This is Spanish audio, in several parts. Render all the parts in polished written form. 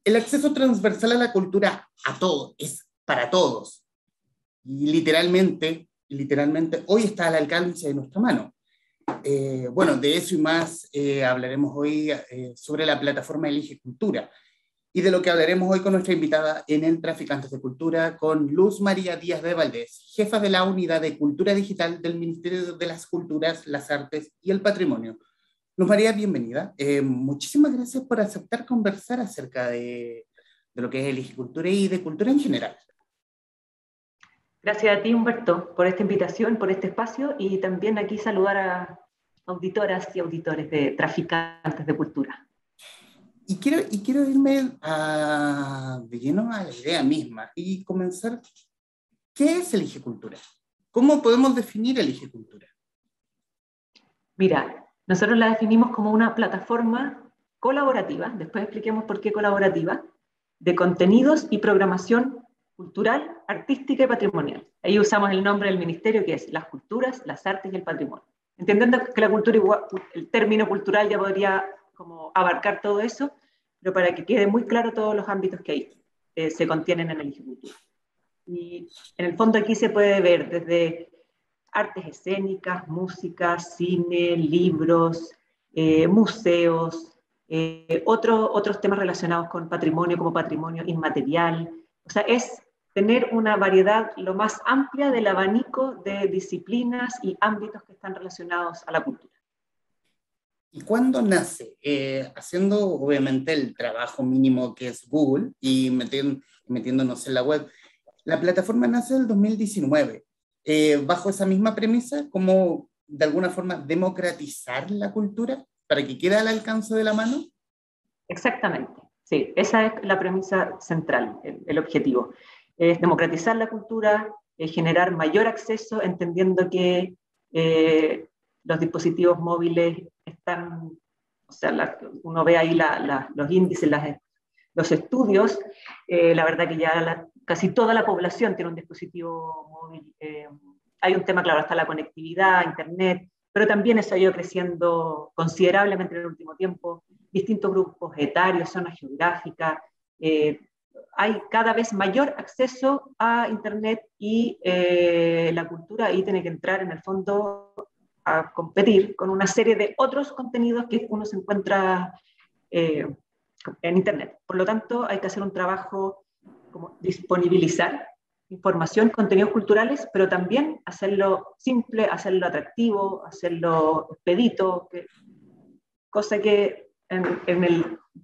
El acceso transversal a la cultura a todos, es para todos. Y literalmente, hoy está al alcance de nuestra mano. Bueno, de eso y más hablaremos hoy sobre la plataforma Elige Cultura y de lo que hablaremos hoy con nuestra invitada en el Traficantes de Cultura, con Luz María Díaz de Valdés, jefa de la Unidad de Cultura Digital del Ministerio de las Culturas, las Artes y el Patrimonio. Luz María, bienvenida. Muchísimas gracias por aceptar conversar acerca de lo que es Elige Cultura y de cultura en general. Gracias a ti, Humberto, por esta invitación, por este espacio y también aquí saludar a auditoras y auditores de Traficantes de Cultura. Y quiero irme de lleno a la idea misma y comenzar. ¿Qué es Elige Cultura? ¿Cómo podemos definir Elige Cultura? Mira, nosotros la definimos como una plataforma colaborativa, después expliquemos por qué colaborativa, de contenidos y programación cultural, artística y patrimonial. Ahí usamos el nombre del ministerio, que es las culturas, las artes y el patrimonio. Entendiendo que la cultura, igual, el término cultural ya podría como abarcar todo eso, pero para que quede muy claro todos los ámbitos que ahí se contienen en Elige Cultura. Y en el fondo aquí se puede ver desde artes escénicas, música, cine, libros, museos, otros temas relacionados con patrimonio como patrimonio inmaterial. O sea, es tener una variedad lo más amplia del abanico de disciplinas y ámbitos que están relacionados a la cultura. ¿Y cuándo nace? Haciendo obviamente el trabajo mínimo que es Google y metiéndonos en la web. La plataforma nace en el 2019. Bajo esa misma premisa, como de alguna forma democratizar la cultura para que quede al alcance de la mano. Exactamente, sí, esa es la premisa central, el objetivo. Es democratizar la cultura, generar mayor acceso, entendiendo que los dispositivos móviles están, o sea, uno ve ahí los índices, los estudios, la verdad que ya casi toda la población tiene un dispositivo móvil. Hay un tema, claro, está la conectividad, internet, pero también eso ha ido creciendo considerablemente en el último tiempo. Distintos grupos etarios, zonas geográficas, hay cada vez mayor acceso a internet y la cultura ahí tiene que entrar en el fondo a competir con una serie de otros contenidos que uno se encuentra en internet. Por lo tanto, hay que hacer un trabajo como disponibilizar información, contenidos culturales, pero también hacerlo simple, hacerlo atractivo, hacerlo expedito, cosa que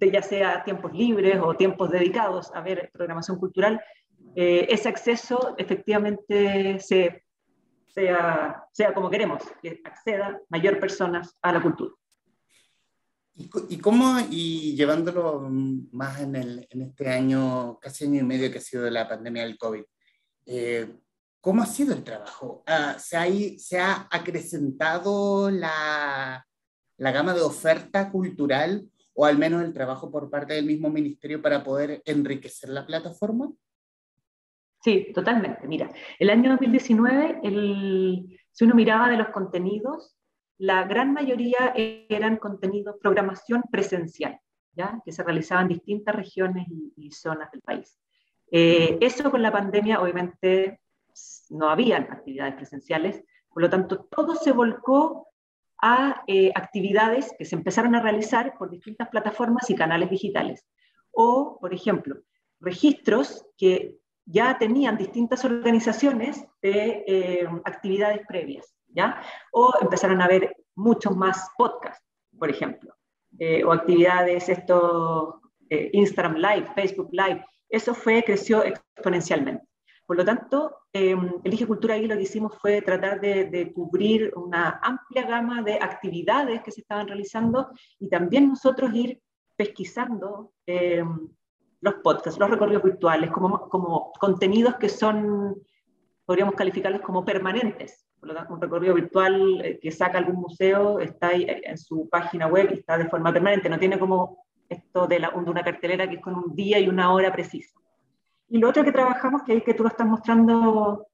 ya sea tiempos libres o tiempos dedicados a ver programación cultural, ese acceso efectivamente sea como queremos, que acceda mayor personas a la cultura. Y llevándolo más en este año, casi año y medio que ha sido de la pandemia del COVID, ¿cómo ha sido el trabajo? ¿Se ha acrecentado la gama de oferta cultural o al menos el trabajo por parte del mismo ministerio para poder enriquecer la plataforma? Sí, totalmente. Mira, el año 2019, si uno miraba de los contenidos, la gran mayoría eran contenidos, programación presencial, ¿ya? Que se realizaba en distintas regiones y zonas del país. Eso con la pandemia, obviamente, no habían actividades presenciales, por lo tanto, todo se volcó a actividades que se empezaron a realizar por distintas plataformas y canales digitales. O, por ejemplo, registros que ya tenían distintas organizaciones de actividades previas, ¿ya? O empezaron a haber muchos más podcasts, por ejemplo, o actividades, Instagram Live, Facebook Live, eso creció exponencialmente. Por lo tanto, Elige Cultura ahí lo que hicimos fue tratar de cubrir una amplia gama de actividades que se estaban realizando y también nosotros ir pesquisando los podcasts, los recorridos virtuales, como contenidos que podríamos calificarlos como permanentes. Por lo tanto, un recorrido virtual que saca algún museo está ahí en su página web y está de forma permanente, no tiene como esto de una cartelera que es con un día y una hora precisa. Y lo otro que trabajamos, que es que tú lo estás mostrando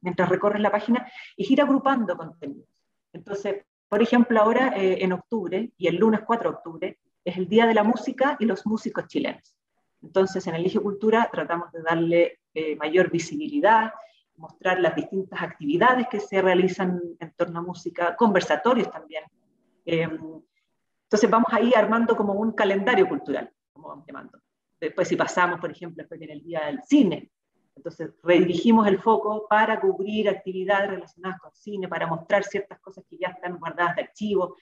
mientras recorres la página, es ir agrupando contenidos. Entonces, por ejemplo, ahora en octubre y el lunes 4 de octubre, es el Día de la Música y los músicos chilenos. Entonces, en Elige Cultura tratamos de darle mayor visibilidad, mostrar las distintas actividades que se realizan en torno a música, conversatorios también. Entonces vamos ahí armando como un calendario cultural, como vamos llamando. Después si pasamos, por ejemplo, después viene el Día del Cine, entonces redirigimos el foco para cubrir actividades relacionadas con cine, para mostrar ciertas cosas que ya están guardadas de archivo.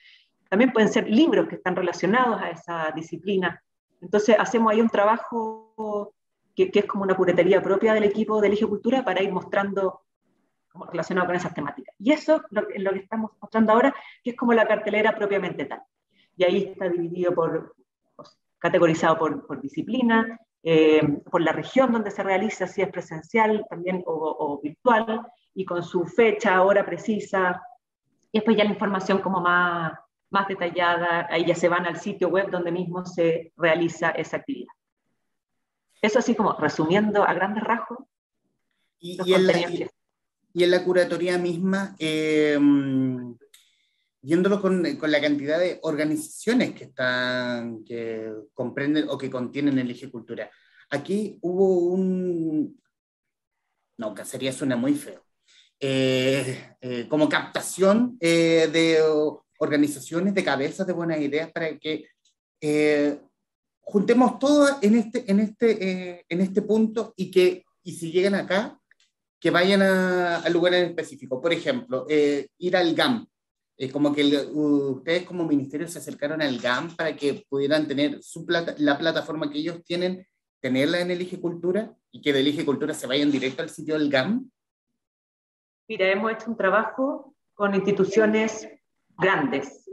También pueden ser libros que están relacionados a esa disciplina. Entonces hacemos ahí un trabajo que es como una curaduría propia del equipo de Elige Cultura para ir mostrando como relacionado con esas temáticas. Y eso es lo que estamos mostrando ahora, que es como la cartelera propiamente tal. Y ahí está dividido categorizado por disciplina, por la región donde se realiza, si es presencial también o virtual, y con su fecha, hora precisa, y después ya la información como más detallada, ahí ya se van al sitio web donde mismo se realiza esa actividad. Eso así como resumiendo a grandes rasgos los contenidos. Y en la curatoría misma, viéndolo con la cantidad de organizaciones que comprenden o que contienen el Eje Cultura. Aquí hubo no, cacería suena muy feo, como captación de organizaciones, de cabezas de buenas ideas para que juntemos todo en este punto y si llegan acá, que vayan al lugar en específico. Por ejemplo, ir al GAM. Como que ustedes como ministerio se acercaron al GAM para que pudieran tener la plataforma que ellos tienen, tenerla en Elige Cultura y que de Elige Cultura se vayan directo al sitio del GAM. Mira, hemos hecho un trabajo con instituciones grandes,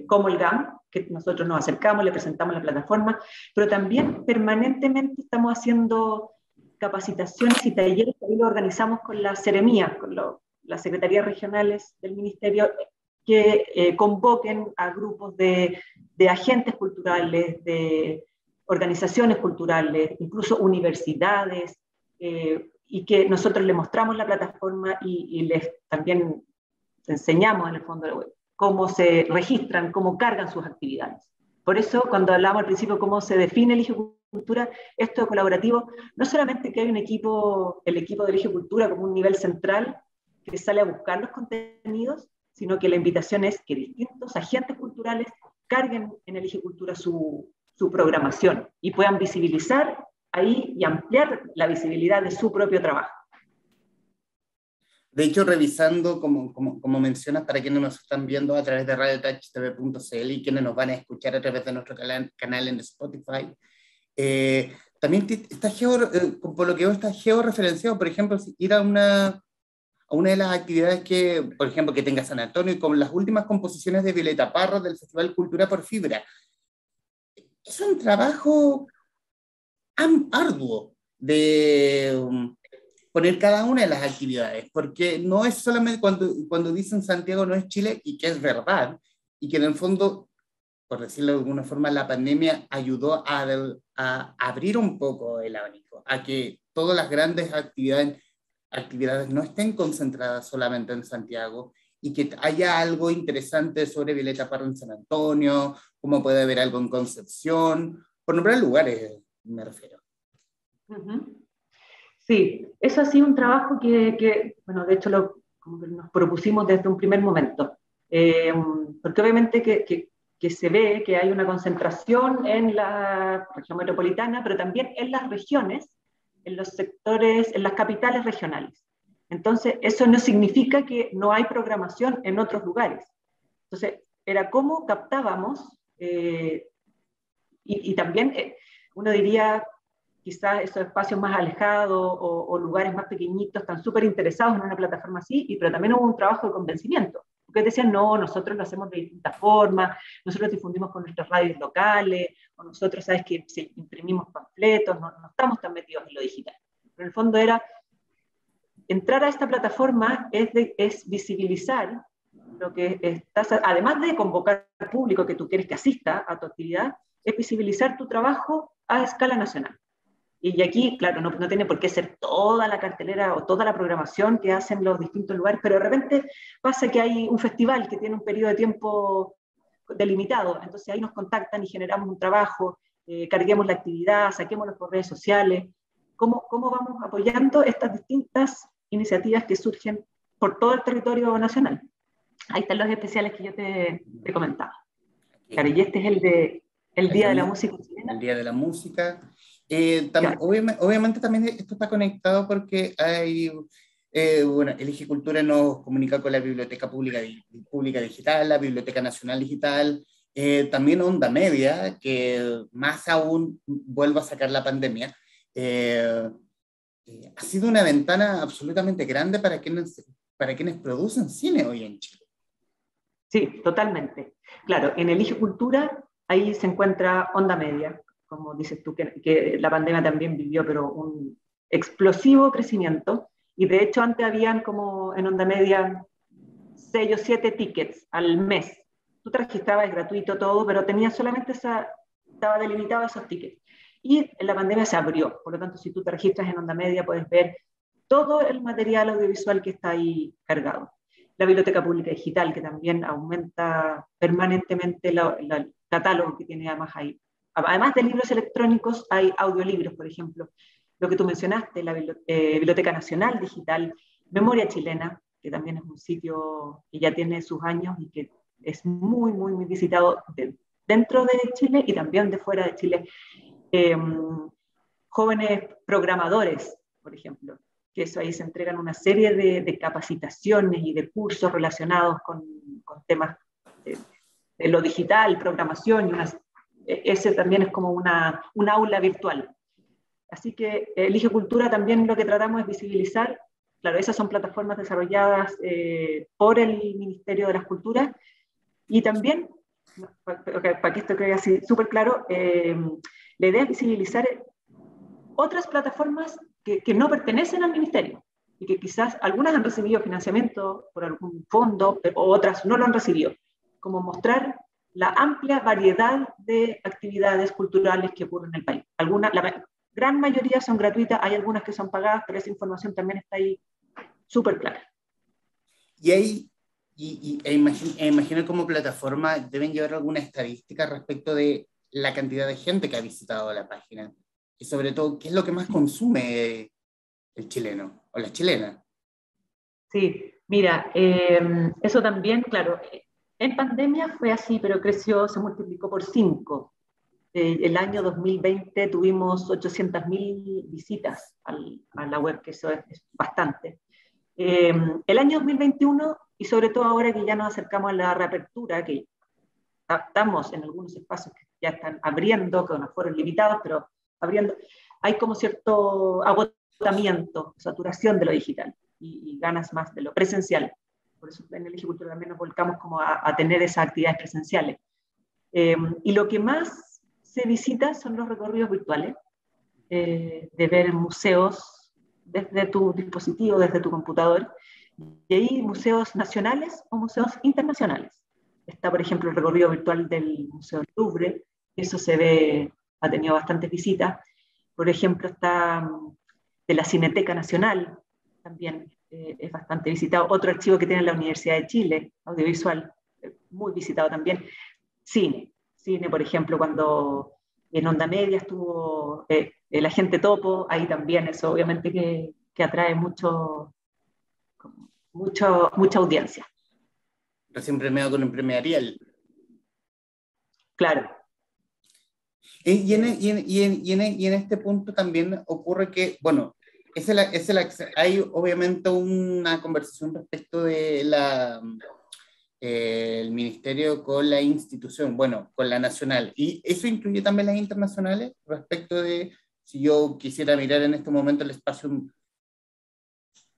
como el GAM, que nosotros nos acercamos, le presentamos la plataforma, pero también permanentemente estamos haciendo capacitaciones y talleres que ahí lo organizamos con las seremías, con las secretarías regionales del ministerio, que convoquen a grupos de agentes culturales, de organizaciones culturales, incluso universidades, y que nosotros les mostramos la plataforma y les también enseñamos en el fondo cómo se registran, cómo cargan sus actividades. Por eso, cuando hablamos al principio cómo se define el Elige Cultura, esto colaborativo, no solamente que hay el equipo de Elige Cultura como un nivel central que sale a buscar los contenidos, sino que la invitación es que distintos agentes culturales carguen en Elige Cultura su programación y puedan visibilizar ahí y ampliar la visibilidad de su propio trabajo. De hecho, revisando, como mencionas, para quienes nos están viendo a través de radiotouchtv.cl y quienes nos van a escuchar a través de nuestro canal en Spotify, también está por lo que veo, está georreferenciado. Por ejemplo, ir a una de las actividades que, por ejemplo, que tenga San Antonio, y con las últimas composiciones de Violeta Parra del Festival Cultura por Fibra. Es un trabajo arduo de poner cada una de las actividades, porque no es solamente cuando dicen Santiago no es Chile, y que es verdad, y que en el fondo, por decirlo de alguna forma, la pandemia ayudó a abrir un poco el abanico, a que todas las grandes actividades no estén concentradas solamente en Santiago, y que haya algo interesante sobre Violeta Parra en San Antonio, como puede haber algo en Concepción, por nombrar lugares, me refiero. Uh-huh. Sí, eso ha sido un trabajo que bueno, de hecho como que nos propusimos desde un primer momento, porque obviamente que se ve que hay una concentración en la región metropolitana, pero también en las regiones, en los sectores, en las capitales regionales. Entonces, eso no significa que no hay programación en otros lugares. Entonces, era cómo captábamos, y también uno diría, quizás esos espacios más alejados o lugares más pequeñitos están súper interesados en una plataforma así, pero también hubo un trabajo de convencimiento, porque decían, no, nosotros lo hacemos de distintas formas, nosotros difundimos con nuestras radios locales, o nosotros, sabes que imprimimos panfletos, no estamos tan metidos en lo digital. Pero en el fondo era, entrar a esta plataforma es visibilizar lo que estás, además de convocar al público que tú quieres que asista a tu actividad, es visibilizar tu trabajo a escala nacional. Y aquí, claro, no tiene por qué ser toda la cartelera o toda la programación que hacen los distintos lugares, pero de repente pasa que hay un festival que tiene un periodo de tiempo delimitado. Entonces ahí nos contactan y generamos un trabajo, carguemos la actividad, saquémoslo por redes sociales. ¿Cómo vamos apoyando estas distintas iniciativas que surgen por todo el territorio nacional? Ahí están los especiales que yo te comentaba. Claro, y este es el Día de la Música Chilena. El Día de la Música. Claro. Obviamente también esto está conectado porque hay, bueno, el Eje Cultura nos comunica con la Biblioteca Pública Digital, la Biblioteca Nacional Digital, también Onda Media, que más aún vuelve a sacar la pandemia. Ha sido una ventana absolutamente grande para quienes producen cine hoy en Chile. Sí, totalmente. Claro, en el Eje Cultura, ahí se encuentra Onda Media, como dices tú, que la pandemia también vivió, pero un explosivo crecimiento. Y de hecho antes habían como en Onda Media 6 o 7 tickets al mes. Tú te registrabas, es gratuito todo, pero tenías solamente estaba delimitado esos tickets. Y en la pandemia se abrió, por lo tanto, si tú te registras en Onda Media puedes ver todo el material audiovisual que está ahí cargado. La Biblioteca Pública Digital, que también aumenta permanentemente el catálogo que tiene además ahí. Además de libros electrónicos, hay audiolibros, por ejemplo. Lo que tú mencionaste, la Biblioteca Nacional Digital, Memoria Chilena, que también es un sitio que ya tiene sus años y que es muy, muy, muy visitado dentro de Chile y también de fuera de Chile. Jóvenes programadores, por ejemplo, que eso ahí se entregan una serie de capacitaciones y de cursos relacionados con temas de lo digital, programación, ese también es como un aula virtual. Así que el Eje Cultura también lo que tratamos es visibilizar, claro, esas son plataformas desarrolladas por el Ministerio de las Culturas, y también, para que esto quede así súper claro, la idea es visibilizar otras plataformas que no pertenecen al ministerio y que quizás algunas han recibido financiamiento por algún fondo o otras no lo han recibido, como mostrar la amplia variedad de actividades culturales que ocurren en el país. La gran mayoría son gratuitas, hay algunas que son pagadas, pero esa información también está ahí súper clara. Imagino como plataforma deben llevar alguna estadística respecto de la cantidad de gente que ha visitado la página. Y sobre todo, ¿qué es lo que más consume el chileno o la chilena? Sí, mira, eso también, claro, en pandemia fue así, pero creció, se multiplicó por 5. El año 2020 tuvimos 800.000 visitas a la web, que eso es bastante. El año 2021, y sobre todo ahora que ya nos acercamos a la reapertura, que estamos en algunos espacios que ya están abriendo, con aforos limitados, pero abriendo, hay como cierto agotamiento, saturación de lo digital y ganas más de lo presencial. Por eso en el Eje Cultura también nos volcamos como a tener esas actividades presenciales. Y lo que más se visita son los recorridos virtuales, de ver museos desde tu dispositivo, desde tu computador, y hay museos nacionales o museos internacionales. Está, por ejemplo, el recorrido virtual del Museo del Louvre, eso ha tenido bastantes visitas. Por ejemplo, está de la Cineteca Nacional, también es bastante visitado. Otro archivo que tiene la Universidad de Chile, audiovisual, muy visitado también. Cine, por ejemplo, cuando en Onda Media estuvo el Agente Topo, ahí también eso obviamente que atrae mucha audiencia. Recién premiado con un premio Ariel. Claro. Y en este punto también ocurre que, bueno, hay obviamente una conversación respecto de el ministerio con la institución, bueno, con la nacional. ¿Y eso incluye también las internacionales respecto de si yo quisiera mirar en este momento el espacio,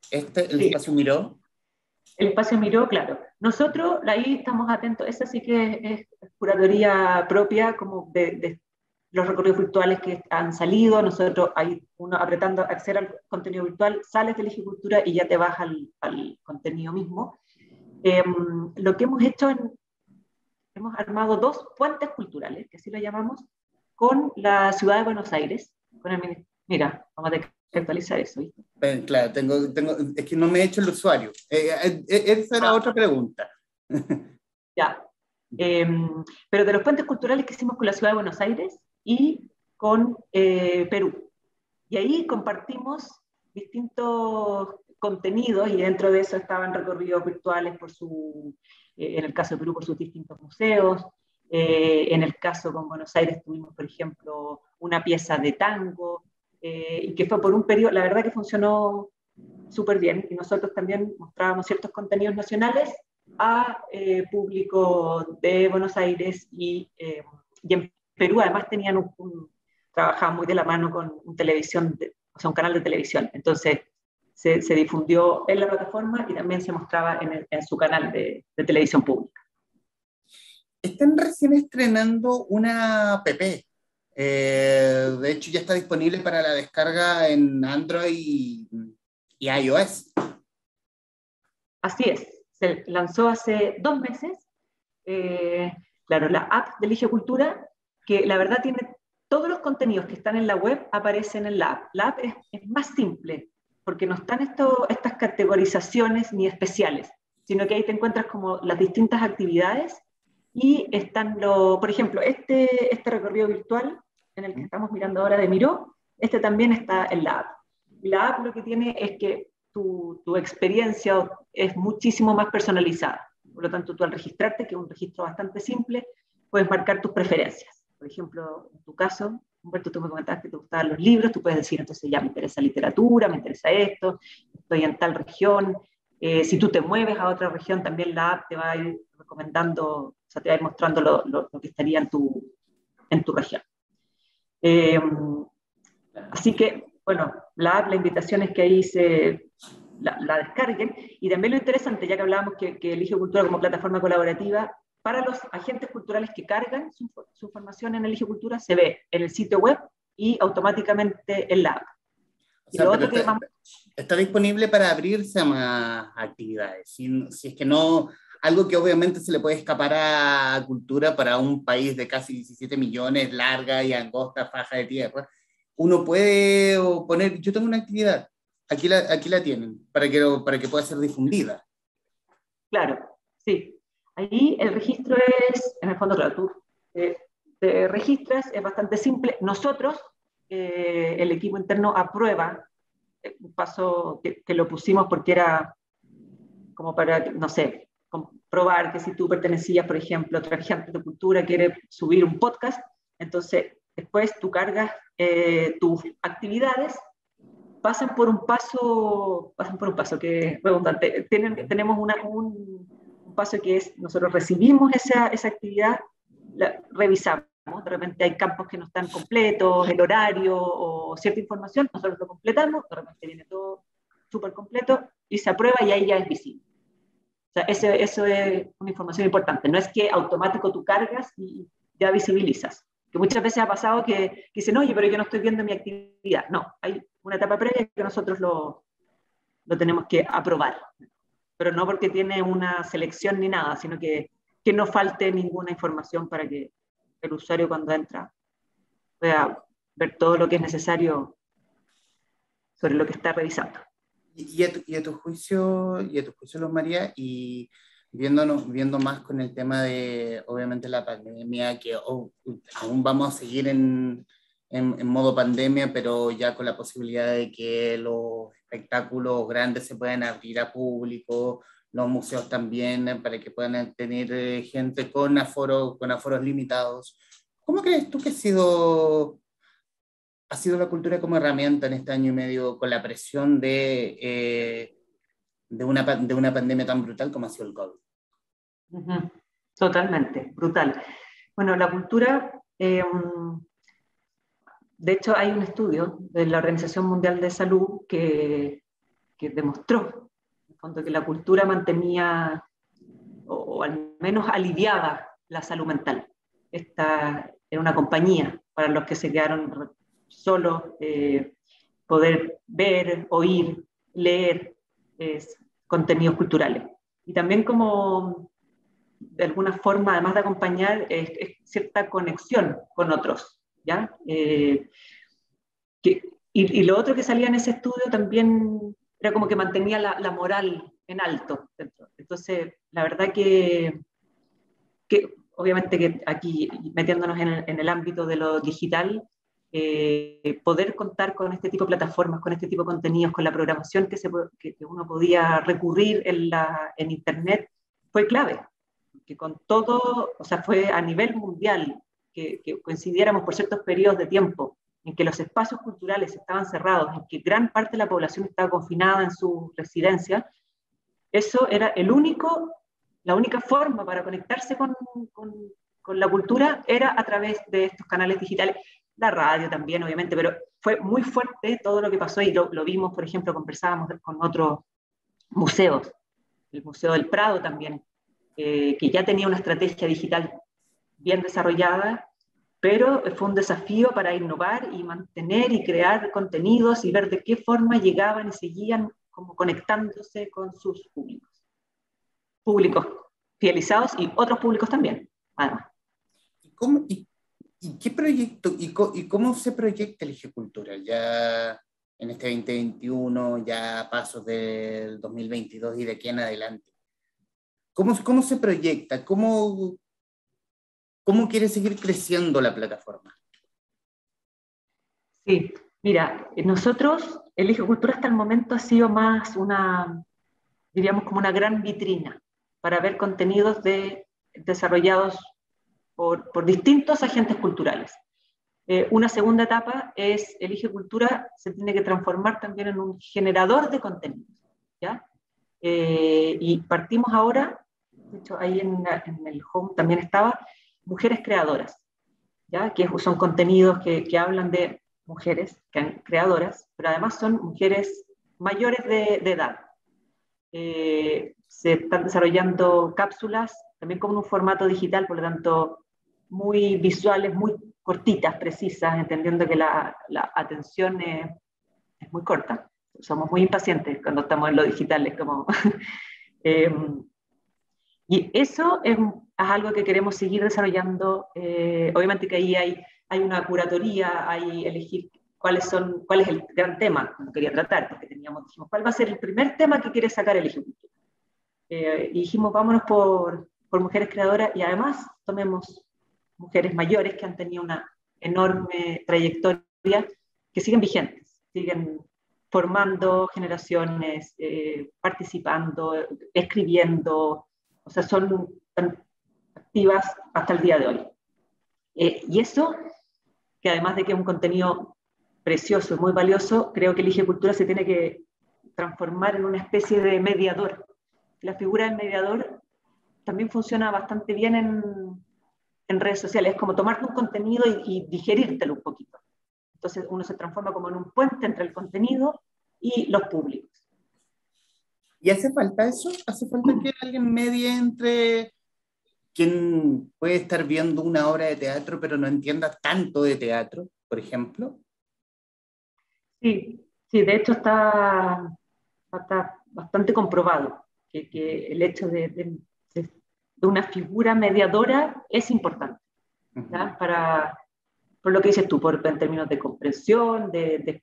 espacio Miró? El espacio Miró, claro. Nosotros ahí estamos atentos, esa sí que es curatoría propia, como de los recorridos virtuales que han salido. Nosotros ahí, uno apretando acceder al contenido virtual, sales de la Eje Cultura y ya te vas al contenido mismo. Lo que hemos hecho, hemos armado 2 puentes culturales, que así lo llamamos, con la ciudad de Buenos Aires. Mira, vamos a tener que actualizar eso, ¿viste? Claro, es que no me he hecho el usuario. Esa era otra pregunta. Ya, Pero de los puentes culturales que hicimos con la Ciudad de Buenos Aires y con Perú. Y ahí compartimos distintos contenidos y dentro de eso estaban recorridos virtuales en el caso de Perú por sus distintos museos, en el caso con Buenos Aires tuvimos, por ejemplo, una pieza de tango, y que fue por un periodo, la verdad que funcionó súper bien, y nosotros también mostrábamos ciertos contenidos nacionales a público de Buenos Aires y en Perú además tenían trabajaban muy de la mano con televisión, o sea, un canal de televisión, entonces se difundió en la plataforma y también se mostraba en su canal de televisión pública. Están recién estrenando una app. De hecho, ya está disponible para la descarga en Android y iOS. Así es, se lanzó hace 2 meses, claro, la app de Elige Cultura, que la verdad tiene todos los contenidos que están en la web, aparecen en la app. La app es más simple, porque no están estas categorizaciones ni especiales, sino que ahí te encuentras como las distintas actividades y están, por ejemplo, este recorrido virtual en el que estamos mirando ahora de Miró, este también está en la app. La app lo que tiene es que tu experiencia es muchísimo más personalizada. Por lo tanto, tú al registrarte, que es un registro bastante simple, puedes marcar tus preferencias. Por ejemplo, en tu caso, Humberto, tú me comentabas que te gustaban los libros, tú puedes decir, entonces ya me interesa literatura, me interesa esto, estoy en tal región. Si tú te mueves a otra región, también la app te va a ir recomendando, o sea, te va a ir mostrando lo que estaría en tu región. Así que, bueno, la app, la invitación es que ahí la descarguen. Y también lo interesante, ya que hablábamos que Elige Cultura como plataforma colaborativa, para los agentes culturales que cargan su formación en Elige Cultura, se ve en el sitio web y automáticamente en la app. O sea, pero está disponible para abrirse a más actividades. Si es que no, algo que obviamente se le puede escapar a cultura para un país de casi 17 millones, larga y angosta faja de tierra, uno puede poner, yo tengo una actividad, aquí la tienen, para que pueda ser difundida. Claro, sí. Ahí el registro es, en el fondo, claro, tú te registras, es bastante simple. Nosotros, el equipo interno, aprueba un paso que lo pusimos porque era como para, no sé, comprobar que si tú pertenecías, por ejemplo, a otra agente de cultura, quiere subir un podcast, entonces después tú cargas tus actividades, pasan por un paso que es redundante. Tenemos un paso que es, nosotros recibimos esa actividad, la revisamos, de repente hay campos que no están completos, el horario o cierta información, nosotros lo completamos, de repente viene todo súper completo y se aprueba y ahí ya es visible. O sea, eso es una información importante, no es que automático tú cargas y ya visibilizas. Que muchas veces ha pasado que dicen, oye, pero yo no estoy viendo mi actividad. No, hay una etapa previa que nosotros lo tenemos que aprobar. Pero no porque tiene una selección ni nada, sino que no falte ninguna información para que el usuario cuando entra pueda ver todo lo que es necesario sobre lo que está revisando. Y a tu juicio, Luz María, y viendo más con el tema de, obviamente, la pandemia, que aún vamos a seguir en modo pandemia, pero ya con la posibilidad de que los espectáculos grandes se puedan abrir a público, los museos también, para que puedan tener gente con aforos limitados. ¿Cómo crees tú que ha sido la cultura como herramienta en este año y medio con la presión de una pandemia tan brutal como ha sido el COVID? Uh-huh. Totalmente, brutal. Bueno, la cultura, de hecho hay un estudio de la Organización Mundial de Salud que demostró, en el fondo, que la cultura mantenía, o al menos aliviaba la salud mental. Esta era una compañía para los que se quedaron solo, poder ver, oír, leer contenidos culturales. Y también como, de alguna forma, además de acompañar, es cierta conexión con otros, ¿ya? Y lo otro que salía en ese estudio también era como que mantenía la moral en alto. Entonces, la verdad que obviamente que aquí metiéndonos en el ámbito de lo digital, poder contar con este tipo de plataformas, con este tipo de contenidos, con la programación que uno podía recurrir en Internet, fue clave. Que con todo, o sea, fue a nivel mundial que coincidiéramos por ciertos periodos de tiempo en que los espacios culturales estaban cerrados, en que gran parte de la población estaba confinada en su residencia. Eso era la única forma para conectarse con la cultura era a través de estos canales digitales, la radio también, obviamente, pero fue muy fuerte todo lo que pasó y lo vimos, por ejemplo, conversábamos con otros museos, el Museo del Prado también, que ya tenía una estrategia digital bien desarrollada, pero fue un desafío para innovar y mantener y crear contenidos y ver de qué forma llegaban y seguían como conectándose con sus públicos fidelizados y otros públicos también, además. ¿Y qué proyecto, y cómo se proyecta el Eje Cultural ya en este 2021, ya a pasos del 2022 y de aquí en adelante? ¿Cómo se proyecta? ¿Cómo quiere seguir creciendo la plataforma? Sí, mira, nosotros, el Eje Cultura hasta el momento ha sido más diríamos como una gran vitrina para ver contenidos desarrollados por distintos agentes culturales. Una segunda etapa es el Eje Cultura se tiene que transformar también en un generador de contenidos, ¿ya? Y partimos ahora, de hecho ahí en el home también estaba, mujeres creadoras, ¿ya? Que son contenidos que hablan de mujeres creadoras, pero además son mujeres mayores de edad. Se están desarrollando cápsulas, también como en un formato digital, por lo tanto, muy visuales, muy cortitas, precisas, entendiendo que la atención es muy corta. Somos muy impacientes cuando estamos en lo digital, es como... y eso es algo que queremos seguir desarrollando. Obviamente que ahí hay una curatoría, hay elegir cuál es el gran tema que quería tratar, porque dijimos, ¿cuál va a ser el primer tema que quiere sacar el Ejecutivo? Y dijimos, vámonos por mujeres creadoras y además tomemos mujeres mayores que han tenido una enorme trayectoria, que siguen vigentes, siguen formando generaciones, participando, escribiendo, o sea, son tan activas hasta el día de hoy. Y eso, que además de que es un contenido precioso y muy valioso, creo que el Eje Cultura se tiene que transformar en una especie de mediador. La figura del mediador también funciona bastante bien en redes sociales, es como tomarte un contenido y digerírtelo un poquito. Entonces uno se transforma como en un puente entre el contenido y los públicos. ¿Y hace falta eso? ¿Hace falta que alguien medie entre quien puede estar viendo una obra de teatro pero no entienda tanto de teatro, por ejemplo? Sí, sí, de hecho está bastante comprobado que el hecho de una figura mediadora es importante, ¿ya? Por lo que dices tú, en términos de comprensión, de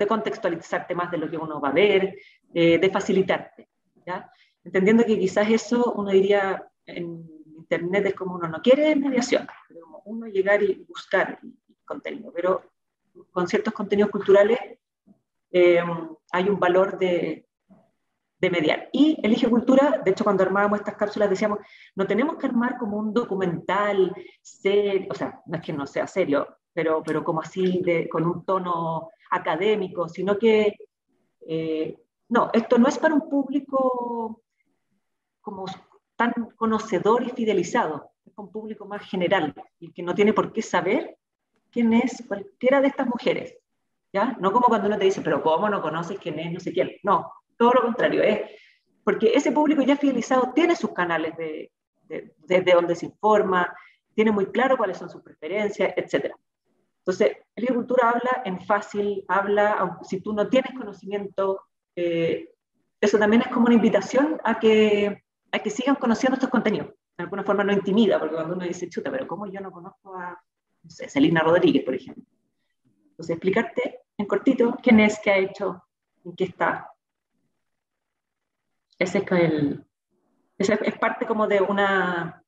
contextualizarte más de lo que uno va a ver, de facilitarte, ¿ya? Entendiendo que quizás eso uno diría en Internet es como uno no quiere mediación, pero como uno llegar y buscar contenido, pero con ciertos contenidos culturales eh, hay un valor de mediar. Y Elige Cultura, de hecho, cuando armábamos estas cápsulas decíamos, no tenemos que armar como un documental serio, o sea, no es que no sea serio, pero como así, con un tono académico, sino que, no, esto no es para un público como tan conocedor y fidelizado, es para un público más general, y que no tiene por qué saber quién es cualquiera de estas mujeres, ¿ya? No como cuando uno te dice, pero ¿cómo no conoces quién es no sé quién? No, todo lo contrario, es porque ese público ya fidelizado tiene sus canales desde donde se informa, tiene muy claro cuáles son sus preferencias, etc. Entonces, la agricultura habla en fácil, habla, si tú no tienes conocimiento, eso también es como una invitación a que sigan conociendo estos contenidos. De alguna forma no intimida, porque cuando uno dice, chuta, pero ¿cómo yo no conozco a, no sé, Celina Rodríguez, por ejemplo? Entonces, explicarte en cortito quién es, qué ha hecho, en qué está. Ese es parte como de una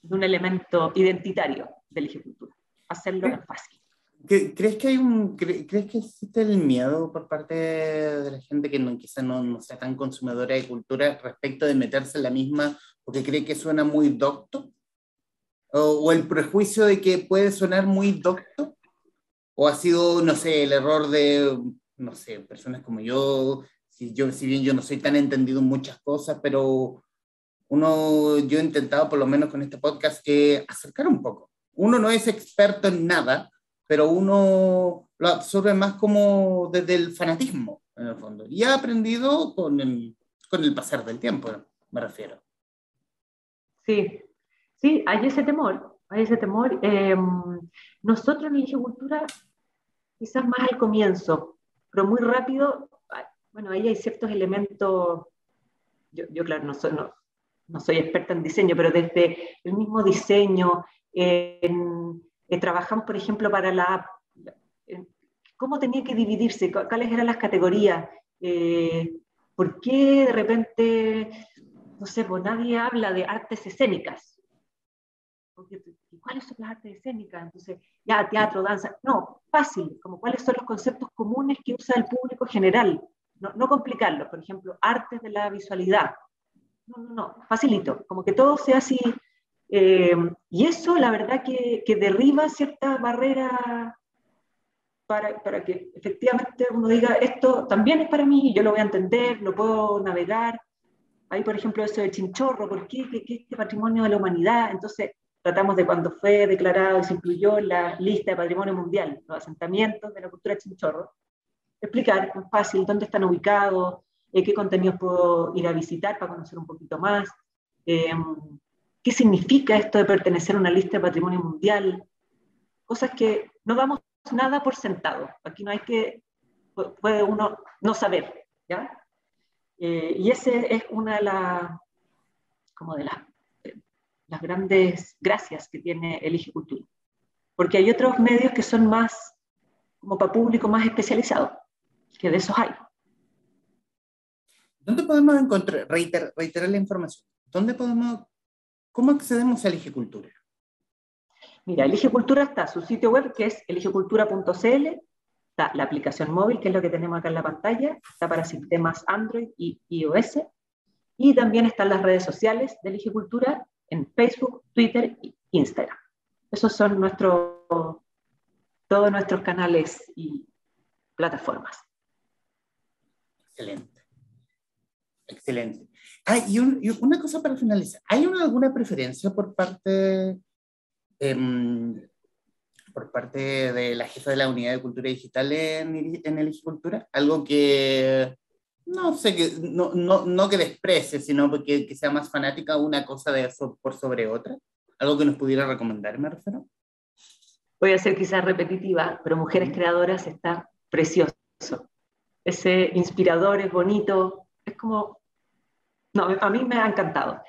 un elemento identitario del Elige Cultura. Hacerlo es fácil. ¿Crees que existe el miedo por parte de la gente que quizá no sea tan consumidora de cultura respecto de meterse en la misma porque cree que suena muy docto? ¿O el prejuicio de que puede sonar muy docto? ¿O ha sido, no sé, el error de, no sé, personas como yo, si bien yo no soy tan entendido en muchas cosas, pero yo he intentado, por lo menos con este podcast, acercar un poco. Uno no es experto en nada, pero uno lo absorbe más como desde el fanatismo, en el fondo. Y ha aprendido con el pasar del tiempo, me refiero. Sí, sí, hay ese temor, hay ese temor. Nosotros en Elige Cultura, quizás más al comienzo, pero muy rápido, bueno, ahí hay ciertos elementos, yo claro, no soy experta en diseño, pero desde el mismo diseño, trabajamos, por ejemplo, para la app, cómo tenía que dividirse, cuáles eran las categorías, por qué de repente, no sé, pues nadie habla de artes escénicas. Porque, ¿cuáles son las artes escénicas? Entonces, ya, teatro, danza, no, fácil, como cuáles son los conceptos comunes que usa el público general, no complicarlo, por ejemplo, artes de la visualidad, no, facilito, como que todo sea así, y eso la verdad que derriba ciertas barreras para que efectivamente uno diga, esto también es para mí, yo lo voy a entender, lo puedo navegar. Hay, por ejemplo, eso de Chinchorro, ¿por qué? ¿Qué este patrimonio de la humanidad? Entonces, tratamos de cuando fue declarado y se incluyó en la lista de patrimonio mundial, los asentamientos de la cultura Chinchorro, explicar fácil dónde están ubicados, qué contenidos puedo ir a visitar para conocer un poquito más, qué significa esto de pertenecer a una lista de patrimonio mundial, cosas que no damos nada por sentado. Aquí no hay que, puede uno no saber, ¿ya? Y ese es una de como de las grandes gracias que tiene Elige Cultura. Porque hay otros medios que son más, como para público más especializado, que de esos hay. ¿Dónde podemos encontrar, reiterar la información? ¿Cómo accedemos a Elige Cultura? Mira, Elige Cultura está su sitio web, que es eligecultura.cl, está la aplicación móvil, que es lo que tenemos acá en la pantalla, está para sistemas Android y iOS, y también están las redes sociales de Elige Cultura en Facebook, Twitter e Instagram. Esos son todos nuestros canales y plataformas. Excelente. Excelente. Y una cosa para finalizar. ¿Hay alguna preferencia por parte de la jefa de la Unidad de Cultura Digital en Elige Cultura? Algo que no sé, no que desprecie, sino que sea más fanática una cosa de eso por sobre otra. Algo que nos pudiera recomendar, me refiero. Voy a ser quizás repetitiva, pero Mujeres Creadoras está precioso. Ese inspirador, es bonito, es como... No, a mí me ha encantado.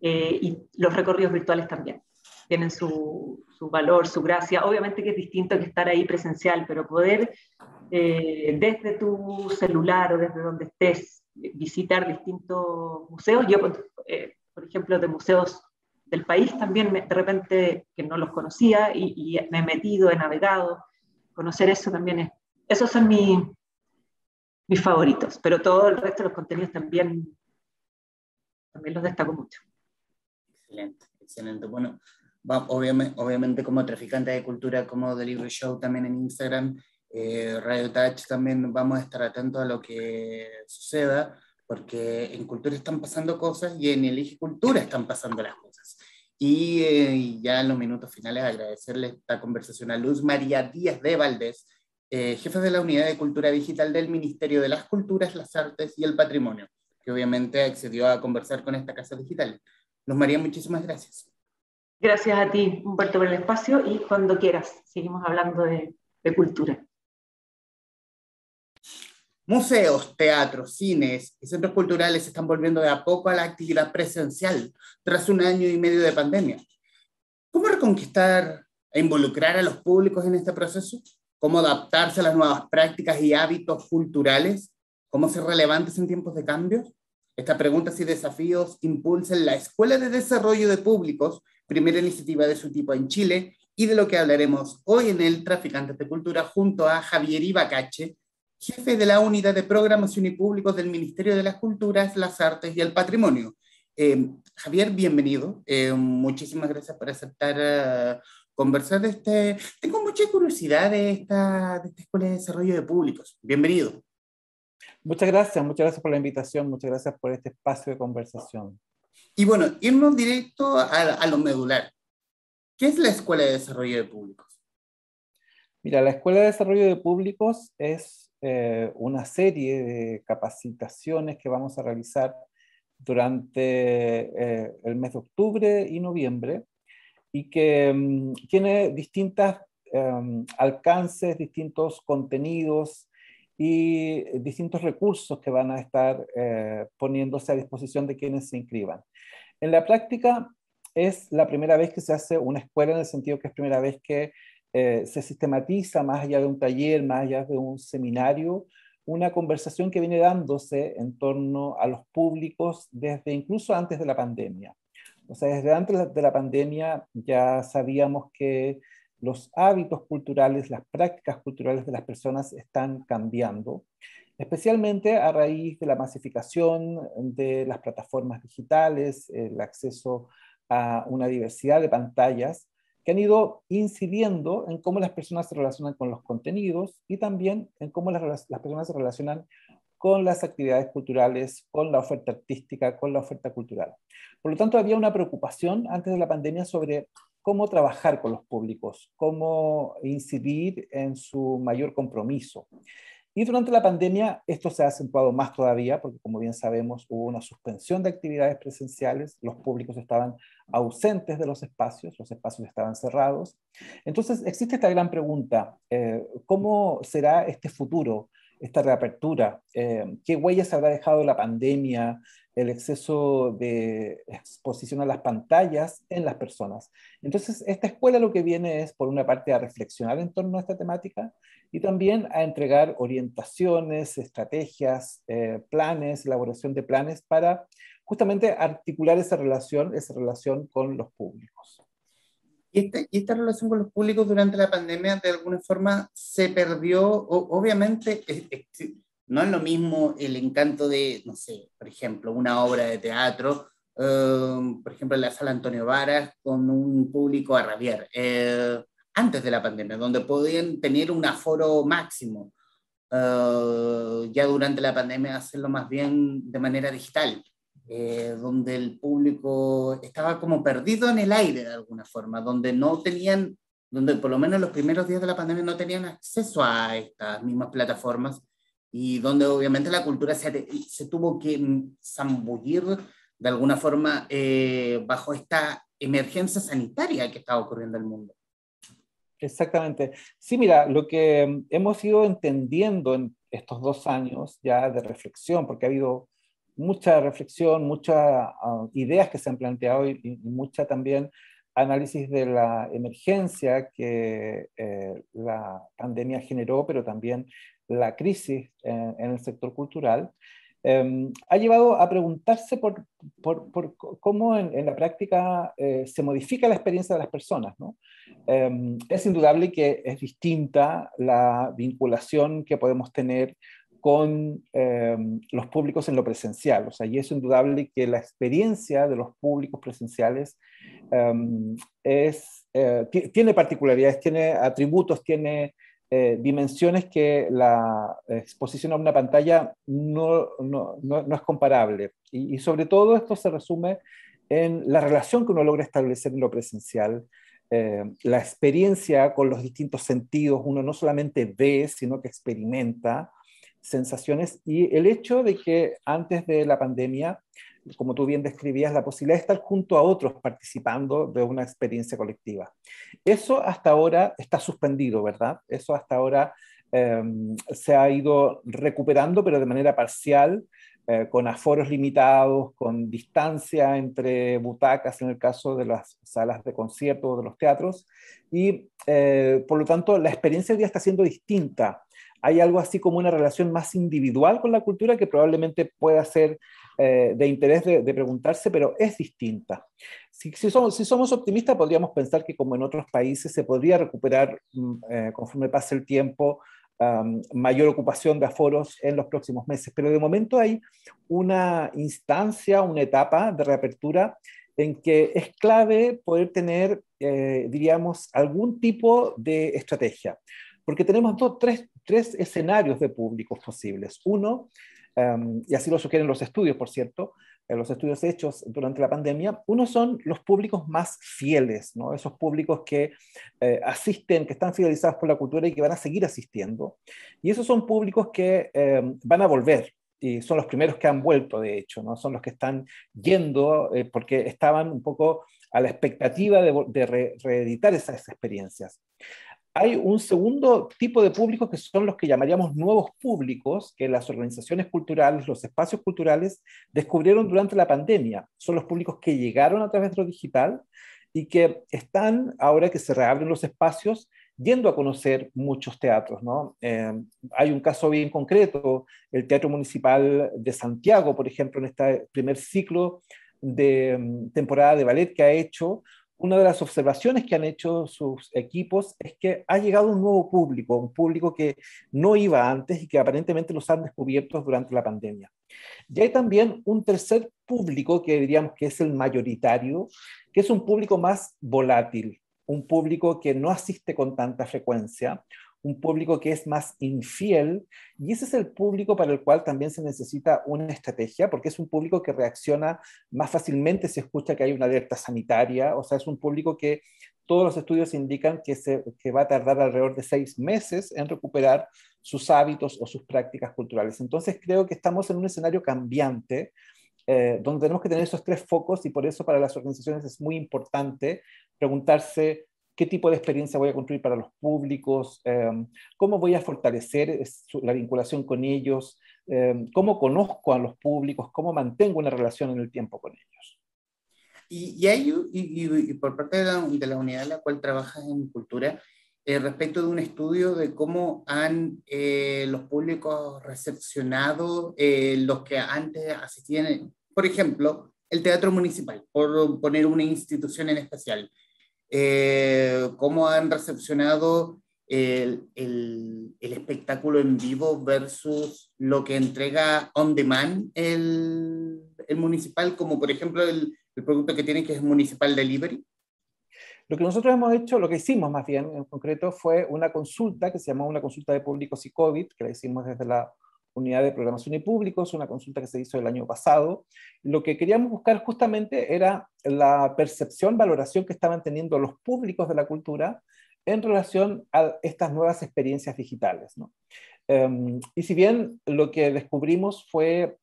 Y los recorridos virtuales también. Tienen su valor, su gracia. Obviamente que es distinto que estar ahí presencial, pero poder desde tu celular o desde donde estés visitar distintos museos. Yo, por ejemplo, de museos del país también de repente que no los conocía y me he metido, he navegado. Conocer eso también esos son mis favoritos, pero todo el resto de los contenidos también los destaco mucho. Excelente, excelente. Bueno, obviamente como traficante de cultura, como Delivery Show también en Instagram, Radio Touch también vamos a estar atentos a lo que suceda, porque en cultura están pasando cosas y en Elige Cultura están pasando las cosas. Y ya en los minutos finales agradecerle esta conversación a Luz María Díaz de Valdés, jefa de la Unidad de Cultura Digital del Ministerio de las Culturas, las Artes y el Patrimonio, que obviamente accedió a conversar con esta casa digital. Luz María, muchísimas gracias. Gracias a ti, Humberto, por el espacio y cuando quieras, seguimos hablando de cultura. Museos, teatros, cines y centros culturales se están volviendo de a poco a la actividad presencial tras 1 año y medio de pandemia. ¿Cómo reconquistar e involucrar a los públicos en este proceso? ¿Cómo adaptarse a las nuevas prácticas y hábitos culturales? ¿Cómo ser relevantes en tiempos de cambio? Estas preguntas y desafíos impulsan la Escuela de Desarrollo de Públicos primera iniciativa de su tipo en Chile, y de lo que hablaremos hoy en el Traficantes de Cultura junto a Javier Ibacache, jefe de la Unidad de Programación y Públicos del Ministerio de las Culturas, las Artes y el Patrimonio. Javier, bienvenido. Muchísimas gracias por aceptar conversar de este... Tengo mucha curiosidad de esta Escuela de Desarrollo de Públicos. Bienvenido. Muchas gracias por la invitación, muchas gracias por este espacio de conversación. Y bueno, irnos directo a lo medular. ¿Qué es la Escuela de Desarrollo de Públicos? Mira, la Escuela de Desarrollo de Públicos es una serie de capacitaciones que vamos a realizar durante el mes de octubre y noviembre, y que tiene distintos alcances, distintos contenidos y distintos recursos que van a estar poniéndose a disposición de quienes se inscriban. En la práctica es la primera vez que se hace una escuela, en el sentido que es primera vez que se sistematiza, más allá de un taller, más allá de un seminario, una conversación que viene dándose en torno a los públicos desde incluso antes de la pandemia. O sea, desde antes de la pandemia ya sabíamos que los hábitos culturales, las prácticas culturales de las personas están cambiando, especialmente a raíz de la masificación de las plataformas digitales, el acceso a una diversidad de pantallas que han ido incidiendo en cómo las personas se relacionan con los contenidos y también en cómo las personas se relacionan con las actividades culturales, con la oferta artística, con la oferta cultural. Por lo tanto, había una preocupación antes de la pandemia sobre cómo trabajar con los públicos, cómo incidir en su mayor compromiso. Y durante la pandemia esto se ha acentuado más todavía, porque como bien sabemos hubo una suspensión de actividades presenciales, los públicos estaban ausentes de los espacios estaban cerrados. Entonces existe esta gran pregunta, ¿cómo será este futuro, esta reapertura? ¿Qué huellas habrá dejado la pandemia, el exceso de exposición a las pantallas en las personas? Entonces esta escuela lo que viene es, por una parte, a reflexionar en torno a esta temática, y también a entregar orientaciones, estrategias, planes, elaboración de planes para justamente articular esa relación con los públicos. Y esta relación con los públicos durante la pandemia de alguna forma se perdió. Obviamente no es lo mismo el encanto de, no sé, por ejemplo, una obra de teatro, por ejemplo, en la sala Antonio Varas, con un público a rabiar. Antes de la pandemia, donde podían tener un aforo máximo, ya durante la pandemia hacerlo más bien de manera digital, donde el público estaba como perdido en el aire de alguna forma, donde no tenían, donde por lo menos los primeros días de la pandemia no tenían acceso a estas mismas plataformas, y donde obviamente la cultura se tuvo que zambullir de alguna forma bajo esta emergencia sanitaria que estaba ocurriendo en el mundo. Exactamente. Sí, mira, lo que hemos ido entendiendo en estos 2 años ya de reflexión, porque ha habido mucha reflexión, muchas ideas que se han planteado y mucha también análisis de la emergencia que la pandemia generó, pero también la crisis en el sector cultural, ha llevado a preguntarse por cómo en la práctica se modifica la experiencia de las personas, ¿no? Es indudable que es distinta la vinculación que podemos tener con los públicos en lo presencial, o sea, y es indudable que la experiencia de los públicos presenciales tiene particularidades, tiene atributos, tiene dimensiones que la exposición a una pantalla no es comparable. Y sobre todo esto se resume en la relación que uno logra establecer en lo presencial, la experiencia con los distintos sentidos. Uno no solamente ve, sino que experimenta sensaciones, y el hecho de que antes de la pandemia, como tú bien describías, la posibilidad de estar junto a otros participando de una experiencia colectiva. Eso hasta ahora está suspendido, ¿verdad? Eso hasta ahora se ha ido recuperando, pero de manera parcial, con aforos limitados, con distancia entre butacas en el caso de las salas de concierto o de los teatros, y por lo tanto la experiencia hoy día está siendo distinta hay algo así como una relación más individual con la cultura que probablemente pueda ser de interés de preguntarse, pero es distinta. Si somos optimistas, podríamos pensar que como en otros países se podría recuperar conforme pase el tiempo, mayor ocupación de aforos en los próximos meses. Pero de momento hay una instancia, una etapa de reapertura en que es clave poder tener, diríamos, algún tipo de estrategia. Porque tenemos tres escenarios de públicos posibles. Uno, y así lo sugieren los estudios, por cierto, los estudios hechos durante la pandemia, uno son los públicos más fieles, ¿no? Esos públicos que asisten, que están fidelizados por la cultura y que van a seguir asistiendo. Y esos son públicos que van a volver, y son los primeros que han vuelto, de hecho, ¿no? Son los que están yendo porque estaban un poco a la expectativa de reeditar esas experiencias. Hay un segundo tipo de públicos que son los que llamaríamos nuevos públicos, que las organizaciones culturales, los espacios culturales descubrieron durante la pandemia. Son los públicos que llegaron a través de lo digital y que están, ahora que se reabren los espacios, yendo a conocer muchos teatros, ¿no? Hay un caso bien concreto, el Teatro Municipal de Santiago, por ejemplo, en este primer ciclo de temporada de ballet que ha hecho. Una de las observaciones que han hecho sus equipos es que ha llegado un nuevo público, un público que no iba antes y que aparentemente los han descubierto durante la pandemia. Y hay también un tercer público que diríamos que es el mayoritario, que es un público más volátil, un público que no asiste con tanta frecuencia, un público que es más infiel, y ese es el público para el cual también se necesita una estrategia, porque es un público que reacciona más fácilmente si escucha que hay una alerta sanitaria, o sea, es un público que todos los estudios indican que va a tardar alrededor de 6 meses en recuperar sus hábitos o sus prácticas culturales. Entonces creo que estamos en un escenario cambiante, donde tenemos que tener esos tres focos, y por eso para las organizaciones es muy importante preguntarse qué tipo de experiencia voy a construir para los públicos, cómo voy a fortalecer la vinculación con ellos, cómo conozco a los públicos, cómo mantengo una relación en el tiempo con ellos. Y por parte de la unidad en la cual trabajas en cultura, respecto de un estudio de cómo han los públicos recepcionado los que antes asistían, por ejemplo, el Teatro Municipal, por poner una institución en especial. Cómo han recepcionado el espectáculo en vivo versus lo que entrega on demand el municipal, como por ejemplo el producto que tiene, que es Municipal Delivery. Lo que nosotros hemos hecho, lo que hicimos más bien en concreto, fue una consulta que se llamó una consulta de públicos y COVID, que la hicimos desde la Unidad de Programación y Públicos, una consulta que se hizo el año pasado. Lo que queríamos buscar justamente era la percepción, valoración que estaban teniendo los públicos de la cultura en relación a estas nuevas experiencias digitales, ¿no? Y si bien lo que descubrimos fue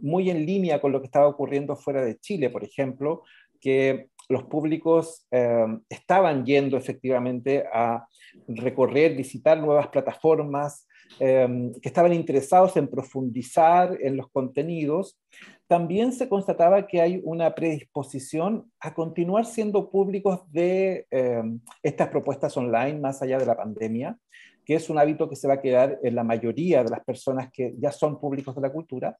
muy en línea con lo que estaba ocurriendo fuera de Chile, por ejemplo, que los públicos estaban yendo efectivamente a recorrer, visitar nuevas plataformas, que estaban interesados en profundizar en los contenidos, también se constataba que hay una predisposición a continuar siendo públicos de estas propuestas online más allá de la pandemia, que es un hábito que se va a quedar en la mayoría de las personas que ya son públicos de la cultura.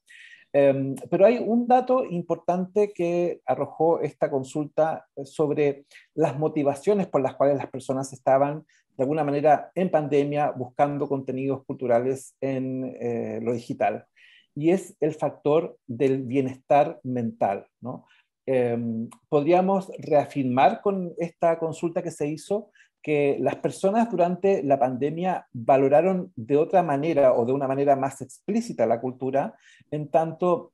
Pero hay un dato importante que arrojó esta consulta sobre las motivaciones por las cuales las personas estaban de alguna manera en pandemia buscando contenidos culturales en lo digital. Y es el factor del bienestar mental, ¿no? Podríamos reafirmar con esta consulta que se hizo que las personas durante la pandemia valoraron de otra manera o de una manera más explícita la cultura, en tanto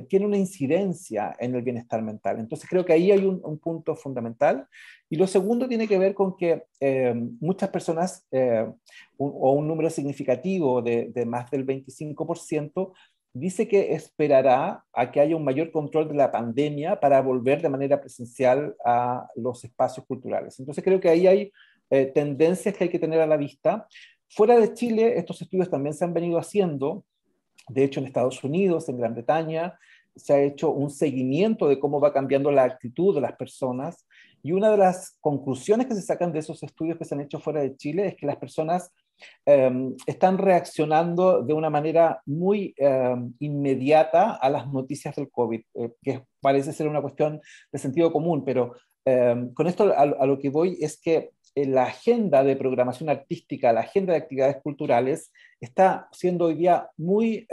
tiene una incidencia en el bienestar mental. Entonces creo que ahí hay un punto fundamental. Y lo segundo tiene que ver con que muchas personas, o un número significativo de más del 25%, dice que esperará a que haya un mayor control de la pandemia para volver de manera presencial a los espacios culturales. Entonces creo que ahí hay tendencias que hay que tener a la vista. Fuera de Chile, estos estudios también se han venido haciendo. De hecho, en Estados Unidos, en Gran Bretaña, se ha hecho un seguimiento de cómo va cambiando la actitud de las personas. Y una de las conclusiones que se sacan de esos estudios que se han hecho fuera de Chile es que las personas están reaccionando de una manera muy inmediata a las noticias del COVID, que parece ser una cuestión de sentido común, pero con esto a lo que voy es que la agenda de programación artística, la agenda de actividades culturales, está siendo hoy día muy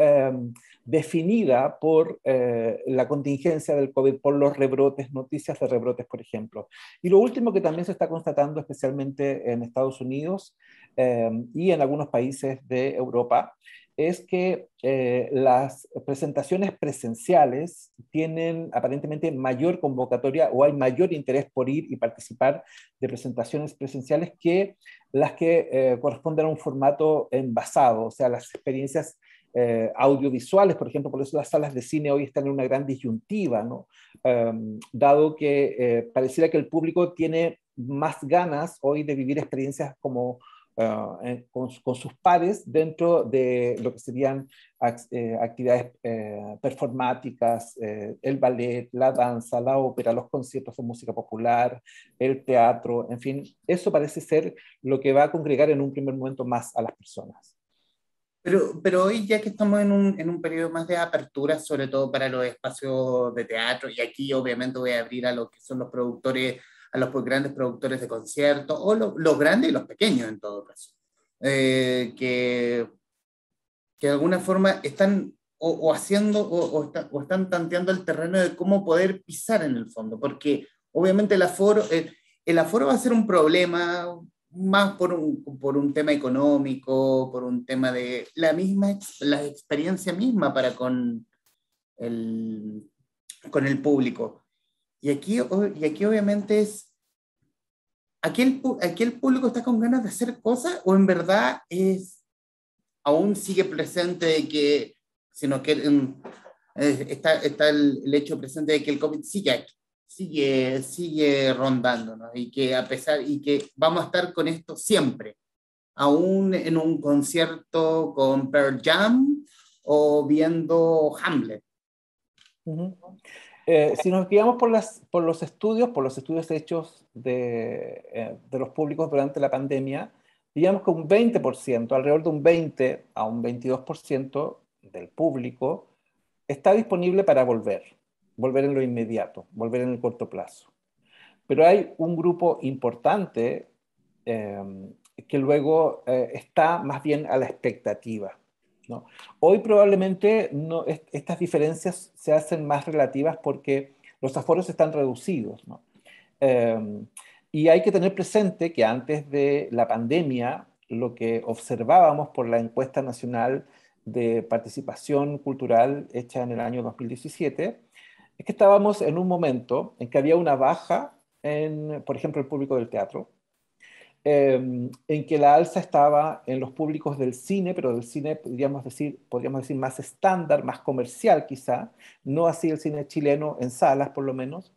definida por la contingencia del COVID, por los rebrotes, noticias de rebrotes, por ejemplo. Y lo último que también se está constatando, especialmente en Estados Unidos y en algunos países de Europa, es que las presentaciones presenciales tienen aparentemente mayor convocatoria o hay mayor interés por ir y participar de presentaciones presenciales que las que corresponden a un formato envasado, o sea, las experiencias audiovisuales, por ejemplo. Por eso las salas de cine hoy están en una gran disyuntiva, ¿no? Dado que pareciera que el público tiene más ganas hoy de vivir experiencias como con sus pares dentro de lo que serían actividades performáticas, el ballet, la danza, la ópera, los conciertos de música popular, el teatro, en fin, eso parece ser lo que va a congregar en un primer momento más a las personas. Pero hoy, ya que estamos en un periodo más de apertura, sobre todo para los espacios de teatro, y aquí obviamente voy a abrir a lo que son los productores, a los grandes productores de conciertos, o los grandes y los pequeños en todo caso, que de alguna forma están o haciendo o están tanteando el terreno de cómo poder pisar en el fondo, porque obviamente el aforo va a ser un problema más por un tema económico, por un tema de la experiencia misma para el, con el público. Y aquí obviamente aquí el público está con ganas de hacer cosas o en verdad aún sigue presente de que, sino que está el hecho presente de que el COVID sigue rondando, ¿no? Y que y que vamos a estar con esto siempre, aún en un concierto con Pearl Jam o viendo Hamlet. Si nos guiamos por los estudios hechos de los públicos durante la pandemia, digamos que un 20%, alrededor de un 20 a un 22% del público está disponible para volver en lo inmediato, volver en el corto plazo. Pero hay un grupo importante que luego está más bien a la expectativa, ¿no? Hoy probablemente estas diferencias se hacen más relativas porque los aforos están reducidos, ¿no? Y hay que tener presente que antes de la pandemia, lo que observábamos por la encuesta nacional de participación cultural hecha en el año 2017, es que estábamos en un momento en que había una baja en, por ejemplo, el público del teatro, en que la alza estaba en los públicos del cine, pero del cine podríamos decir más estándar, más comercial quizá, no así el cine chileno en salas por lo menos,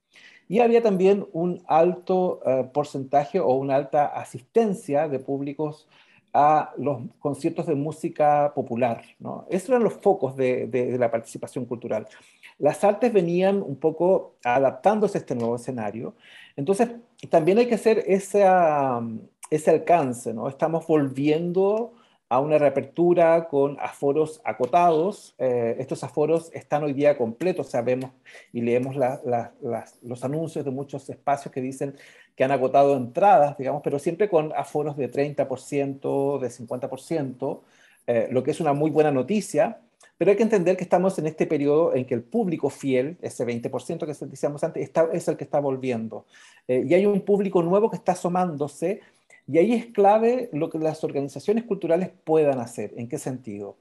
y había también un alto porcentaje o una alta asistencia de públicos a los conciertos de música popular, ¿no? Esos eran los focos de la participación cultural. Las artes venían un poco adaptándose a este nuevo escenario, entonces también hay que hacer ese alcance, ¿no? Estamos volviendo a una reapertura con aforos acotados. Estos aforos están hoy día completos, sabemos y leemos los anuncios de muchos espacios que dicen que han agotado entradas, digamos, pero siempre con aforos de 30%, de 50%, lo que es una muy buena noticia. Pero hay que entender que estamos en este periodo en que el público fiel, ese 20% que decíamos antes, es el que está volviendo. Y hay un público nuevo que está asomándose, y ahí es clave lo que las organizaciones culturales puedan hacer. ¿En qué sentido?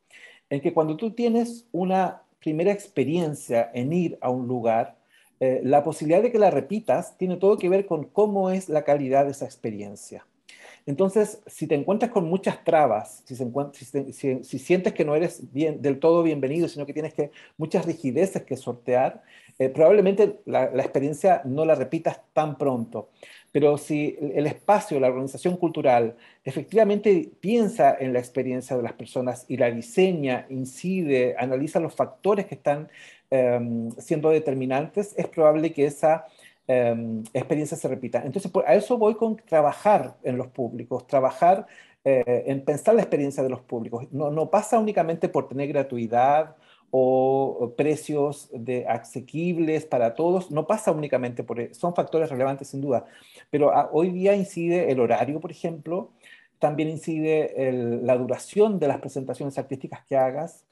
En que cuando tú tienes una primera experiencia en ir a un lugar, la posibilidad de que la repitas tiene todo que ver con cómo es la calidad de esa experiencia. Entonces, si te encuentras con muchas trabas, si sientes que no eres del todo bienvenido, sino que tienes muchas rigideces que sortear, probablemente la experiencia no la repitas tan pronto. Pero si el espacio, la organización cultural, efectivamente piensa en la experiencia de las personas y la diseña, incide, analiza los factores que están siendo determinantes, es probable que esa experiencia se repita. Entonces, a eso voy con trabajar en los públicos, trabajar en pensar la experiencia de los públicos. No pasa únicamente por tener gratuidad o precios asequibles para todos, no pasa únicamente por eso, son factores relevantes sin duda, pero hoy día incide el horario, por ejemplo, también incide la duración de las presentaciones artísticas que hagas,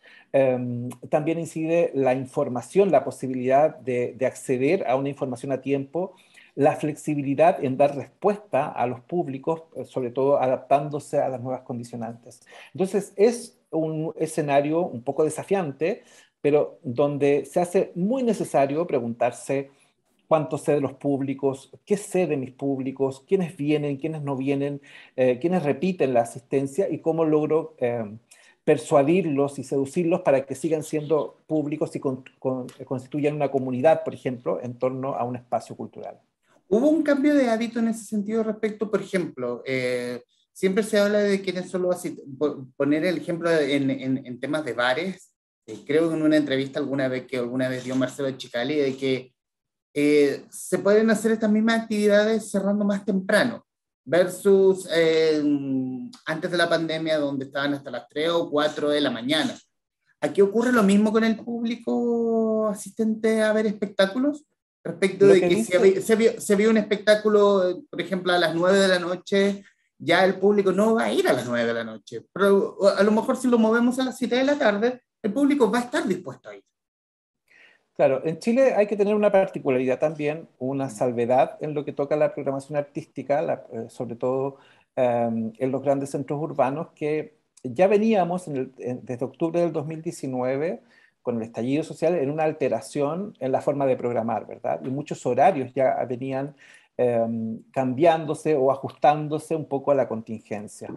también incide la información, la posibilidad de acceder a una información a tiempo, la flexibilidad en dar respuesta a los públicos, sobre todo adaptándose a las nuevas condicionantes. Entonces, es un escenario un poco desafiante, pero donde se hace muy necesario preguntarse cuánto sé de los públicos, qué sé de mis públicos, quiénes vienen, quiénes no vienen, quiénes repiten la asistencia y cómo logro persuadirlos y seducirlos para que sigan siendo públicos y constituyan una comunidad, por ejemplo, en torno a un espacio cultural. ¿Hubo un cambio de hábito en ese sentido respecto, por ejemplo, siempre se habla de quienes solo poner el ejemplo en temas de bares? Creo que en una entrevista alguna vez dio Marcelo Chicali, de que se pueden hacer estas mismas actividades cerrando más temprano, versus antes de la pandemia, donde estaban hasta las 3 o 4 de la mañana. ¿Aquí ocurre lo mismo con el público asistente a ver espectáculos? Respecto de que se vio un espectáculo, por ejemplo, a las 9 de la noche, ya el público no va a ir a las 9 de la noche, pero a lo mejor si lo movemos a las 7 de la tarde, el público va a estar dispuesto a ir. Claro, en Chile hay que tener una particularidad también, una salvedad en lo que toca la programación artística, sobre todo en los grandes centros urbanos, que ya veníamos desde octubre del 2019 con el estallido social en una alteración en la forma de programar, ¿verdad? Y muchos horarios ya venían cambiándose o ajustándose un poco a la contingencia.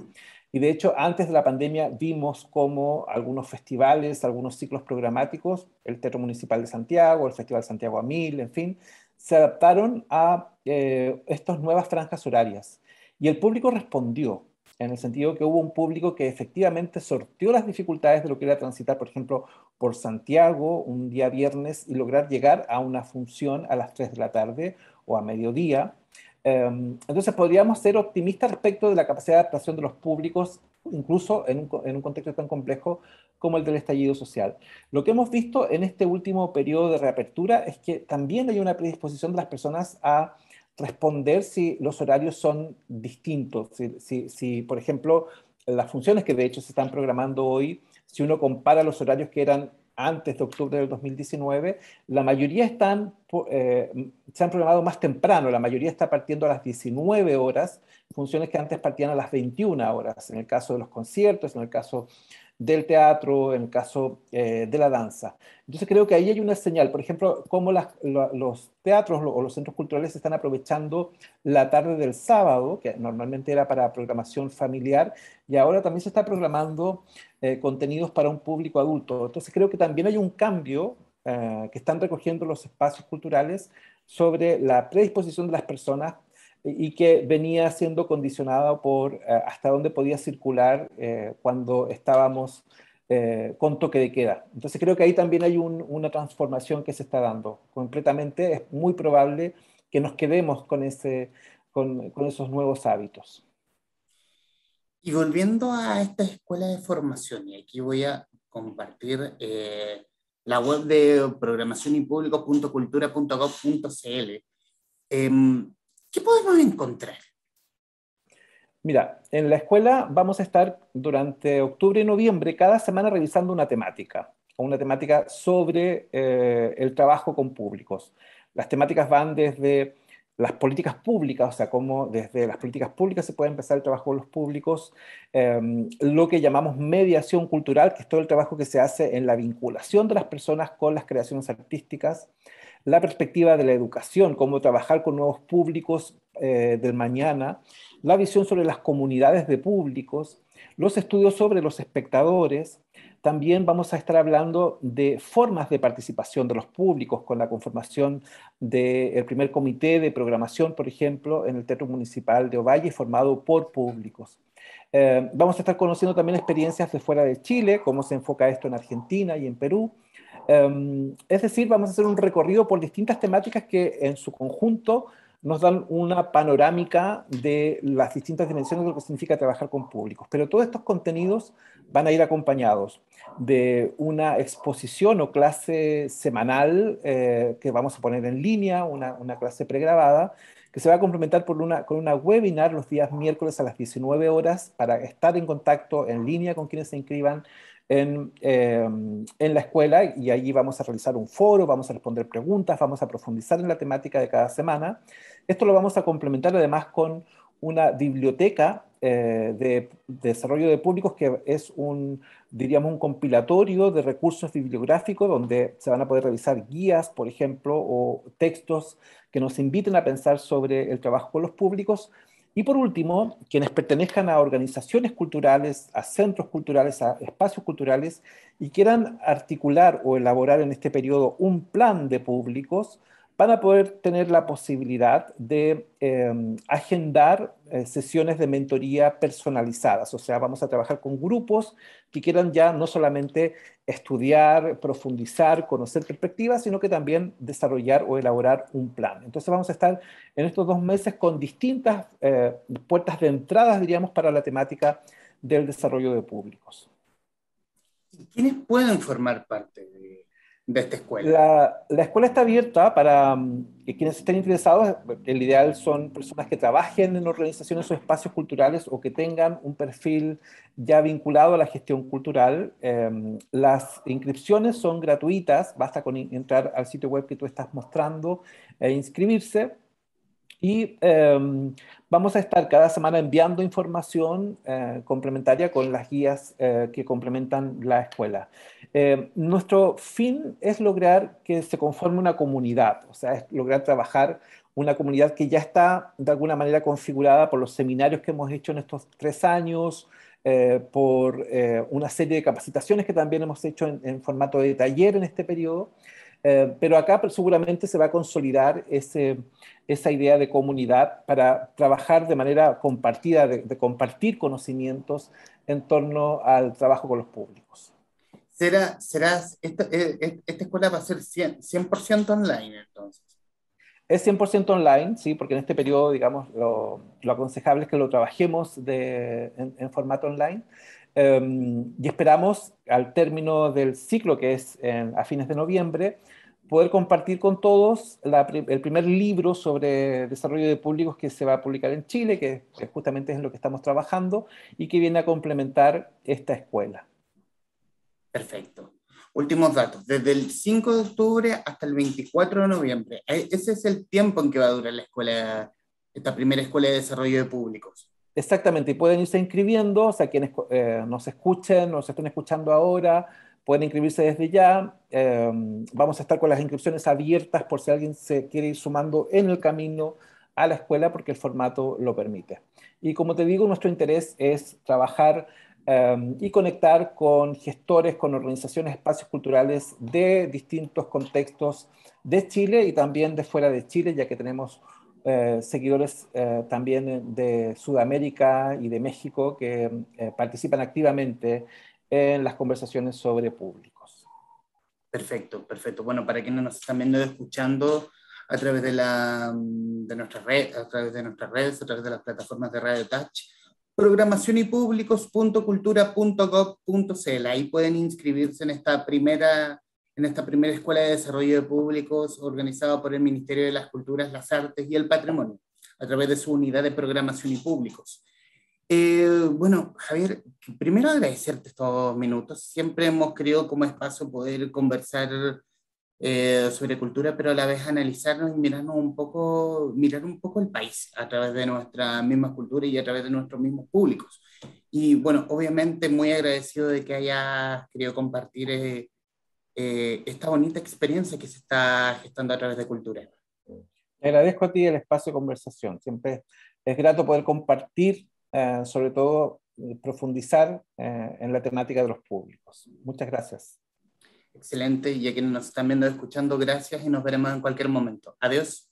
Y de hecho, antes de la pandemia vimos cómo algunos festivales, algunos ciclos programáticos, el Teatro Municipal de Santiago, el Festival Santiago a 1000, en fin, se adaptaron a estas nuevas franjas horarias. Y el público respondió, en el sentido que hubo un público que efectivamente sorteó las dificultades de lo que era transitar, por ejemplo, por Santiago un día viernes y lograr llegar a una función a las 3 de la tarde o a mediodía. Entonces podríamos ser optimistas respecto de la capacidad de adaptación de los públicos, incluso en un contexto tan complejo como el del estallido social. Lo que hemos visto en este último periodo de reapertura es que también hay una predisposición de las personas a responder si los horarios son distintos, si, por ejemplo, las funciones que de hecho se están programando hoy, si uno compara los horarios que eran antes de octubre del 2019, la mayoría se han programado más temprano, la mayoría está partiendo a las 19 horas, funciones que antes partían a las 21 horas, en el caso de los conciertos, en el caso del teatro, en el caso de la danza. Entonces creo que ahí hay una señal, por ejemplo, cómo los teatros o los centros culturales están aprovechando la tarde del sábado, que normalmente era para programación familiar, y ahora también se está programando contenidos para un público adulto. Entonces creo que también hay un cambio que están recogiendo los espacios culturales sobre la predisposición de las personas y que venía siendo condicionada por hasta dónde podía circular cuando estábamos con toque de queda. Entonces creo que ahí también hay una transformación que se está dando. Completamente es muy probable que nos quedemos con esos nuevos hábitos. Y volviendo a esta escuela de formación, y aquí voy a compartir la web de programacionypúblico.cultura.gov.cl. ¿Qué podemos encontrar? Mira, en la escuela vamos a estar durante octubre y noviembre cada semana revisando una temática sobre el trabajo con públicos. Las temáticas van desde las políticas públicas, o sea, cómo desde las políticas públicas se puede empezar el trabajo con los públicos, lo que llamamos mediación cultural, que es todo el trabajo que se hace en la vinculación de las personas con las creaciones artísticas, la perspectiva de la educación, cómo trabajar con nuevos públicos del mañana, la visión sobre las comunidades de públicos, los estudios sobre los espectadores. También vamos a estar hablando de formas de participación de los públicos con la conformación del primer comité de programación, por ejemplo, en el Teatro Municipal de Ovalle, formado por públicos. Vamos a estar conociendo también experiencias de fuera de Chile, cómo se enfoca esto en Argentina y en Perú. Es decir, vamos a hacer un recorrido por distintas temáticas que en su conjunto nos dan una panorámica de las distintas dimensiones de lo que significa trabajar con públicos. Pero todos estos contenidos van a ir acompañados de una exposición o clase semanal que vamos a poner en línea, una clase pregrabada, que se va a complementar con una webinar los días miércoles a las 19 horas para estar en contacto en línea con quienes se inscriban en la escuela, y allí vamos a realizar un foro, vamos a responder preguntas, vamos a profundizar en la temática de cada semana. Esto lo vamos a complementar además con una biblioteca de desarrollo de públicos que es diríamos, un compilatorio de recursos bibliográficos donde se van a poder revisar guías, por ejemplo, o textos que nos inviten a pensar sobre el trabajo con los públicos. Y por último, quienes pertenezcan a organizaciones culturales, a centros culturales, a espacios culturales y quieran articular o elaborar en este periodo un plan de públicos, van a poder tener la posibilidad de agendar sesiones de mentoría personalizadas. O sea, vamos a trabajar con grupos que quieran ya no solamente estudiar, profundizar, conocer perspectivas, sino que también desarrollar o elaborar un plan. Entonces vamos a estar en estos 2 meses con distintas puertas de entrada, diríamos, para la temática del desarrollo de públicos. ¿Quiénes pueden formar parte de esta escuela? La escuela está abierta para quienes estén interesados. El ideal son personas que trabajen en organizaciones o espacios culturales o que tengan un perfil ya vinculado a la gestión cultural. Las inscripciones son gratuitas, basta con entrar al sitio web que tú estás mostrando e inscribirse. Y vamos a estar cada semana enviando información complementaria con las guías que complementan la escuela. Nuestro fin es lograr que se conforme una comunidad, o sea, es lograr trabajar una comunidad que ya está de alguna manera configurada por los seminarios que hemos hecho en estos 3 años, por una serie de capacitaciones que también hemos hecho en formato de taller en este periodo. Pero acá seguramente se va a consolidar esa idea de comunidad para trabajar de manera compartida, de compartir conocimientos en torno al trabajo con los públicos. Esta escuela va a ser 100% online entonces? Es 100% online, sí, porque en este periodo, digamos, lo aconsejable es que lo trabajemos en formato online. Y esperamos, al término del ciclo, que es a fines de noviembre, poder compartir con todos el primer libro sobre desarrollo de públicos que se va a publicar en Chile, que justamente es en lo que estamos trabajando y que viene a complementar esta escuela. Perfecto. Últimos datos. Desde el 5 de octubre hasta el 24 de noviembre. Ese es el tiempo en que va a durar la escuela, esta primera escuela de desarrollo de públicos. Exactamente, y pueden irse inscribiendo, o sea, quienes nos escuchen, nos estén escuchando ahora, pueden inscribirse desde ya. Vamos a estar con las inscripciones abiertas por si alguien se quiere ir sumando en el camino a la escuela, porque el formato lo permite. Y como te digo, nuestro interés es trabajar y conectar con gestores, con organizaciones, espacios culturales de distintos contextos de Chile y también de fuera de Chile, ya que tenemos seguidores también de Sudamérica y de México que participan activamente en las conversaciones sobre públicos. Perfecto, perfecto. Bueno, para quienes nos están viendo y escuchando a través de nuestras redes, a través de las plataformas de Radio Touch, programacionypúblicos.cultura.gov.cl. Ahí pueden inscribirse en esta primera escuela de desarrollo de públicos organizada por el Ministerio de las Culturas, las Artes y el Patrimonio, a través de su unidad de programación y públicos. Bueno, Javier, primero agradecerte estos minutos. Siempre hemos querido como espacio poder conversar sobre cultura, pero a la vez analizarnos y mirar un poco el país a través de nuestra misma cultura y a través de nuestros mismos públicos. Y bueno, obviamente muy agradecido de que hayas querido compartir esta bonita experiencia que se está gestando a través de cultura. Te agradezco a ti el espacio de conversación. Siempre es grato poder compartir, sobre todo profundizar en la temática de los públicos. Muchas gracias. Excelente, y a quienes nos están viendo y escuchando, gracias y nos veremos en cualquier momento. Adiós.